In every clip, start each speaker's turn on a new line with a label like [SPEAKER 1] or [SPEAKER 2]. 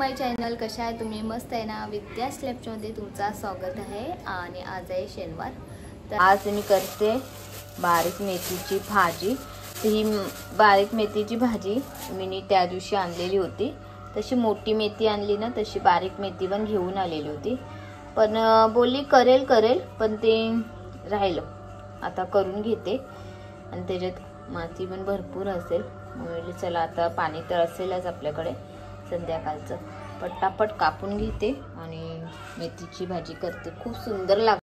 [SPEAKER 1] माय channel, कशा आहे तुम्ही? मस्त आहे ना? विद्या स्लॅबमध्ये तुमचं स्वागत आहे। आणि आज आहे शनिवार, तर आज मी करते बारीक मेथीची भाजी। तर ही बारीक मेथीची भाजी मी त्या दिवशी आणलेली होती। तशी मोठी मेथी आणली ना, तशी बारीक मेथी पण घेऊन आलेली होती, पण बोलली करेल पण ते राहिलं। आता करून घेते आणि त्याच्यात माती पण भरपूर असेल, म्हणजे चला आता पाणी तर असेलच आपल्याकडे संध्याकाळचं, पटापट कापून घेते आणि मेथीची भाजी करते। खूप सुंदर लागते।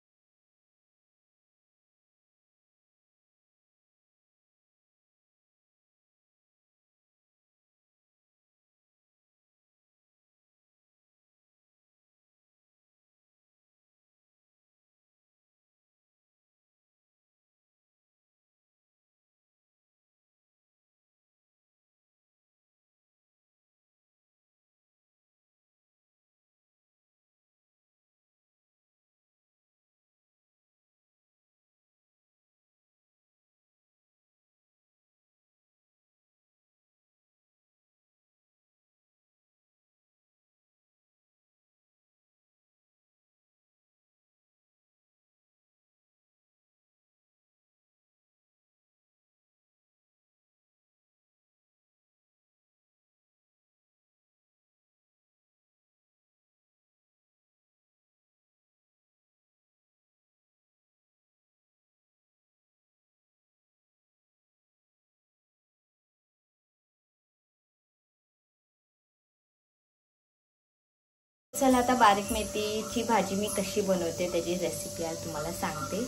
[SPEAKER 1] चला आता बारीक मेथीची भाजी मी कशी बनवते त्याची रेसिपी आज तुम्हाला सांगते।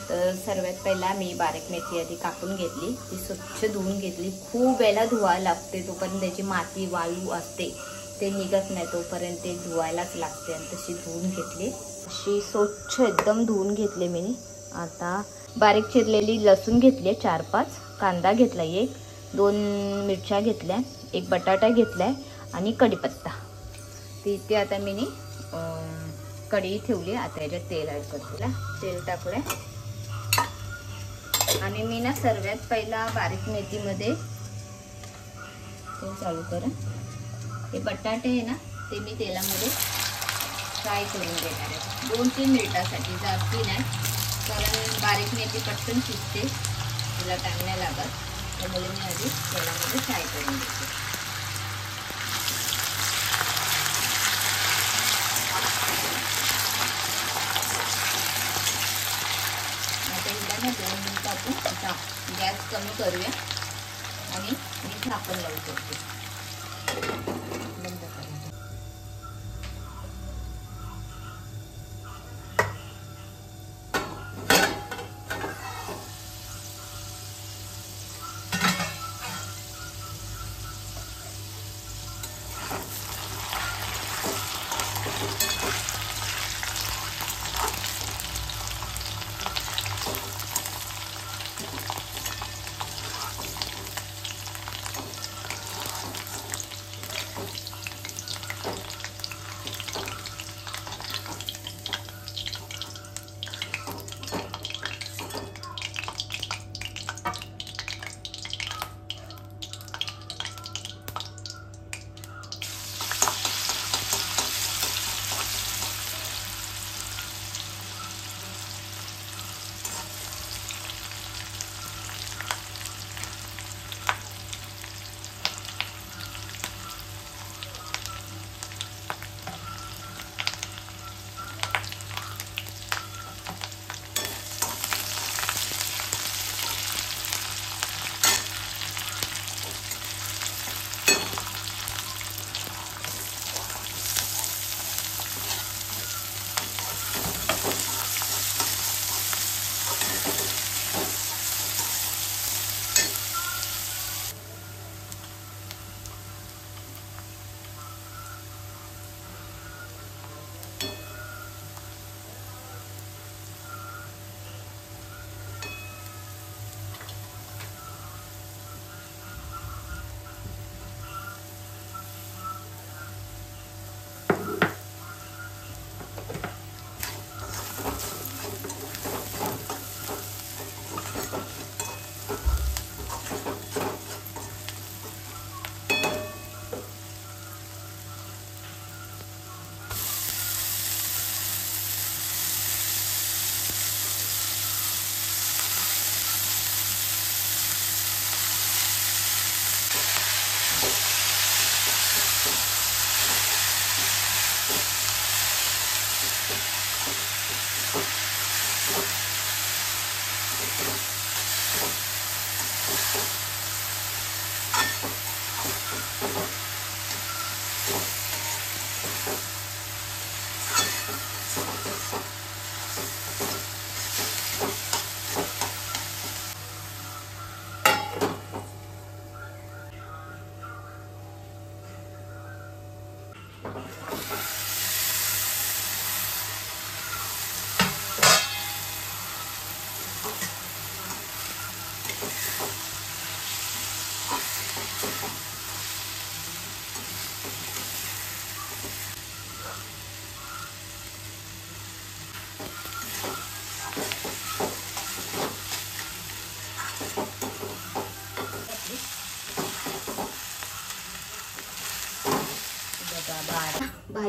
[SPEAKER 1] तर सर्वात पहिला मी बारीक मेथी आधी कापून घेतली, ती स्वच्छ धुवून घेतली। खूप वेळा धुवायला लागते, तोपर्यंत त्याची माती वाळू असते ते निघत नाही, तोपर्यंत ते धुवायलाच लागते। आणि तशी धुवून घेतली, अशी स्वच्छ एकदम धुवून घेतले मी। आता बारीक चिरलेली लसूण घेतली 4-5, कांदा घेतला 1, 2 मिरच्या घेतल्या, 1 बटाटा घेतलाय आणि कढीपत्ता। ते आता मी कढई ठेवली। आता याच्यात तेल ॲड करते, तेल टाकलंय आणि मी ना सर्वात पहिला बारीक मेथीमध्ये तेल चालू करा। हे बटाटे आहे ना, ते मी तेलामध्ये फ्राय करून घेणार आहे 2-3 मिनिटासाठी, जास्ती नाही, कारण बारीक मेथी पटकन शिजते, तिला टाइम नाही लागत, त्यामुळे मी आधी तेलामध्ये फ्राय करून घेते। आता 2 मिनिटं आपण गॅस कमी करूया आणि मी झाकण लावू शकते, बंद करूया।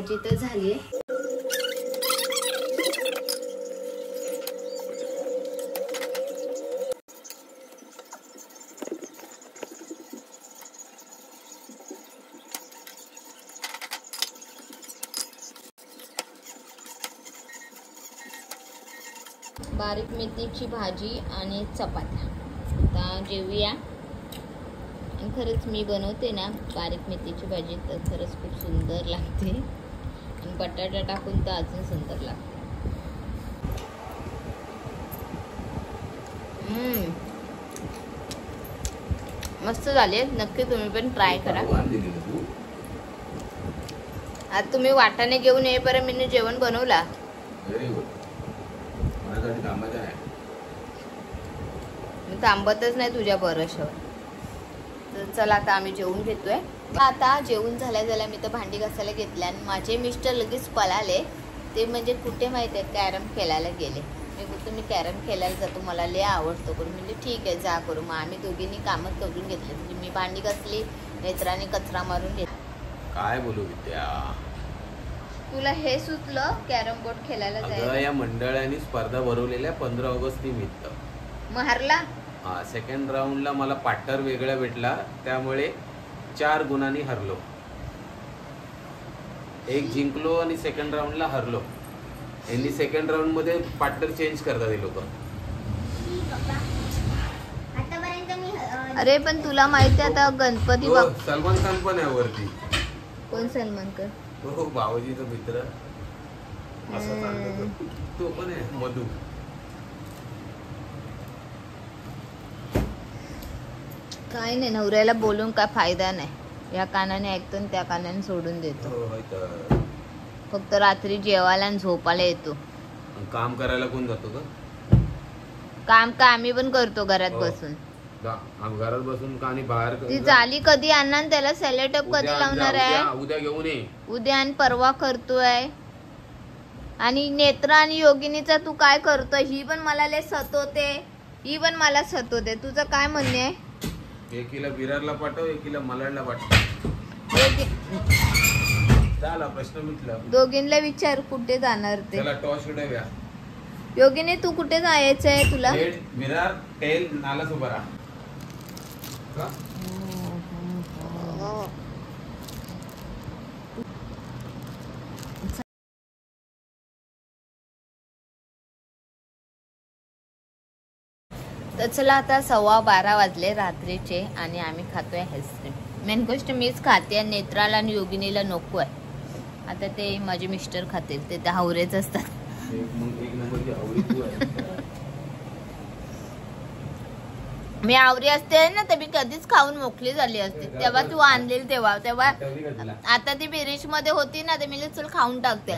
[SPEAKER 1] भाजी तर झाली आहे. बारीक मेथीची भाजी आणि चपात्या. आता जेवूया. आणि खरंच मी बनवते ना बारीक मेथीची भाजी तर खरंच खूप सुंदर लागते आणि बटाटा टाकून तर अजून सुंदर लागते. मस्त झाले. नक्की तुम्ही पण ट्राय करा. आज तुम्ही वाटाणे घेऊन येईपर्यंत मी जेवण बनवला. मी थांबतच नाही तुझ्या भरोशावर. तर चला आता आम्ही जेवून घेतोय. आता जेवून झाल्या मी तर भांडी घासायला घेतल्या आणि माझे मिस्टर लगेच पळाले. ते म्हणजे कुठे माहिती आहे कॅरम खेळायला गेले. मी बोलतो मी कॅरम खेळायला जातो, मला लय आवडतो करून. म्हणजे ठीक आहे जा करू. मग आम्ही दोघींनी कामं करून घेतले. म्हणजे मी भांडी घासली, नेत्राने कचरा मारून घेतला.
[SPEAKER 2] काय बोलू विद्या,
[SPEAKER 1] तुला हे सुचलं कॅरम बोर्ड खेळायला जायला?
[SPEAKER 2] या मंडळाने स्पर्धा भरवलेल्या 15 ऑगस्ट निमित्त.
[SPEAKER 1] मग हरला?
[SPEAKER 2] हा, सेकंड राऊंडला मला पार्टनर वेगळा भेटला, त्यामुळे 4 गुणांनी हरलो. एक जिंकलो आणि सेकंड राऊंडला हरलो. यांनी सेकंड राऊंड मध्ये पार्टनर चेंज करतात हे लोक.
[SPEAKER 1] अरे पण तुला माहिती आता गणपती
[SPEAKER 2] सलमान खान पण आहे वरती.
[SPEAKER 1] कोण सलमान खान?
[SPEAKER 2] तो बाबाजीचा मित्र असा तो पण आहे मधू.
[SPEAKER 1] काय नाही, नवऱ्याला बोलून काय फायदा नाही. या कानाने ऐकतो आणि त्या कानाने सोडून देतो. फक्त रात्री जेवायला आणि झोपायला येतो.
[SPEAKER 2] काम करायला कोण जातो का?
[SPEAKER 1] काम का आम्ही पण करतो घरात बसून.
[SPEAKER 2] घरात बसून का आणि बाहेर.
[SPEAKER 1] ती झाली कधी आणणार? त्याला सेलेटअप कधी लावणार आहे?
[SPEAKER 2] उद्या घेऊन ये.
[SPEAKER 1] उद्या आणि परवा करतोय. आणि नेत्रा आणि योगिनीचा तू काय करतोय? ही पण मला लय सतवते, ही पण मला सतवते. तुझं काय म्हणणे आहे?
[SPEAKER 2] एकीला विरारला पाठव, एकीला मलाडला पाठव. झाला प्रश्न मिटला.
[SPEAKER 1] दोघींना विचार कुठे जाणार ते.
[SPEAKER 2] त्याला टॉस उडवूया.
[SPEAKER 1] योगिनी तू कुठे जायचंय तुला?
[SPEAKER 2] विरार टेल नाला सुबारा.
[SPEAKER 1] तर चला आता 12:15 वाजले रात्रीचे आणि आम्ही खातोय आईस्क्रीम. मेन गोष्ट मीच खाते आणि नेत्राला आणि योगिनीला नको आहे. आता ते माझे मिस्टर खातील, ते हावरेच असतात. मी आवरी असते ना तर मी कधीच खाऊन मोकळी झाली असते. तेव्हा तू आणलेली तेव्हा आता ती बिरीच मध्ये होती ना तर मी चल खाऊन टाकते.